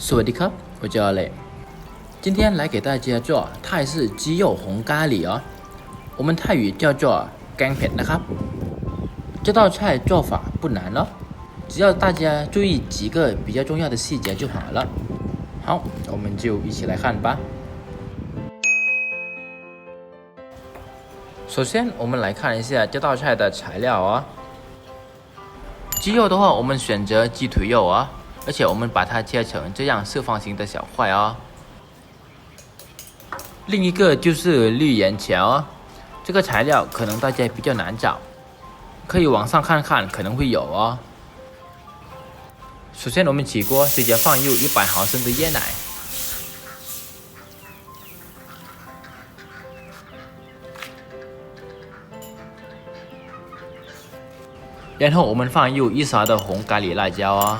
สวัสดีครับ我叫阿磊，今天来给大家做泰式鸡肉红咖喱哦，我们泰语叫做干เผ็ดนะครับ。这道菜做法不难哦，只要大家注意几个比较重要的细节就好了。好，我们就一起来看吧。首先，我们来看一下这道菜的材料哦。鸡肉的话，我们选择鸡腿肉啊，而且我们把它切成这样四方形的小块哦。另一个就是绿眼茄哦，这个材料可能大家比较难找，可以网上看看，可能会有哦。首先，我们起锅，直接放入100毫升的椰奶。然后我们放入1勺的红咖喱辣椒哦，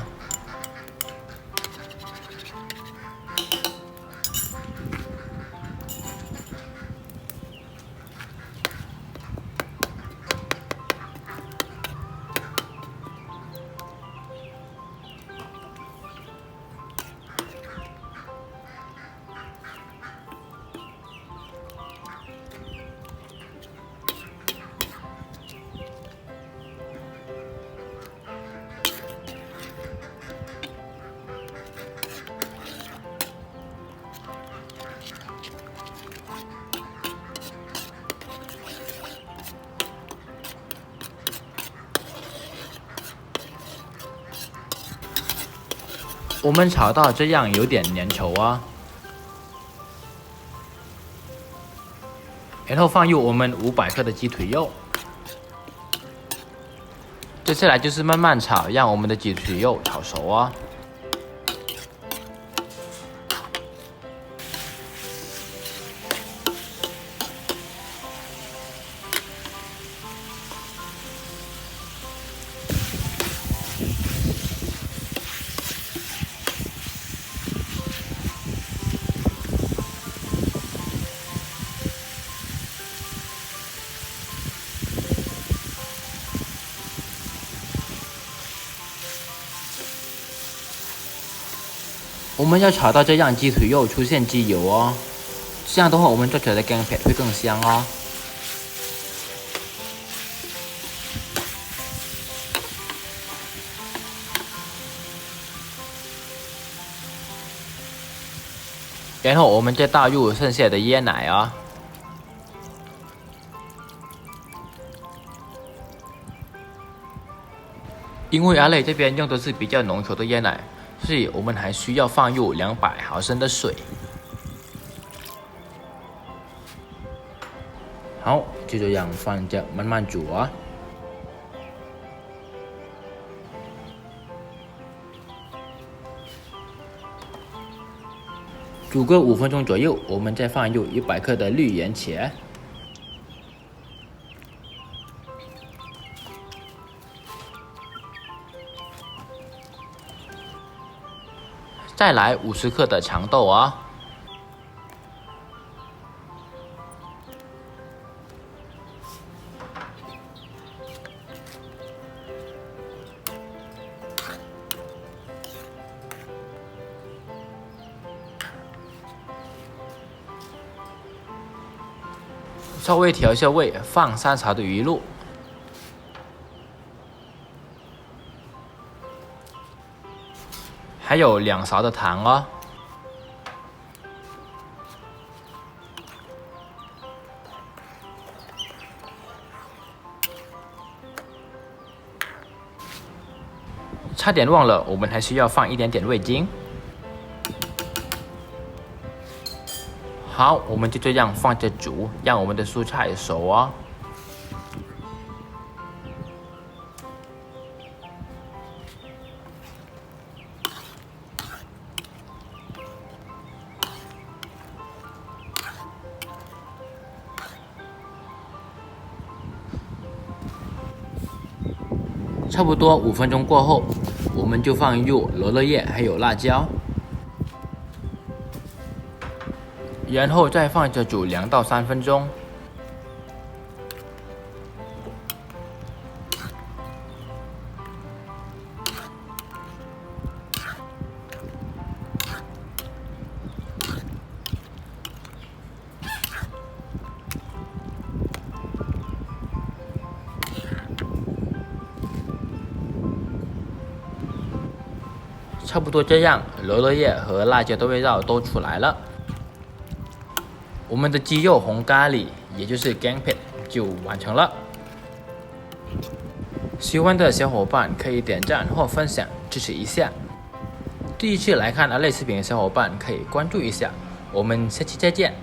我们炒到这样有点粘稠啊，然后放入我们500克的鸡腿肉。接下来就是慢慢炒，让我们的鸡腿肉炒熟啊。我们要炒到这样鸡腿肉出现鸡油哦，这样的话我们做出来的干ผ็会更香哦。然后我们再倒入剩下的椰奶哦。因为阿磊这边用的是比较浓稠的椰奶，所以我们还需要放入200毫升的水。好，就这样放着慢慢煮啊。煮个5分钟左右，我们再放入100克的绿眼茄。再来50克的长豆啊，稍微调一下味，放3勺的鱼露，还有2勺的糖哦。差点忘了，我们还需要放一点点味精。好，我们就这样放着煮，让我们的蔬菜熟哦。差不多5分钟过后，我们就放入罗勒叶还有辣椒，然后再放着煮2到3分钟。差不多这样，罗勒叶和辣椒的味道都出来了，我们的鸡肉红咖喱，也就是 Gang Pit 就完成了。喜欢的小伙伴可以点赞或分享支持一下。第一次来看阿类视频的小伙伴可以关注一下。我们下期再见。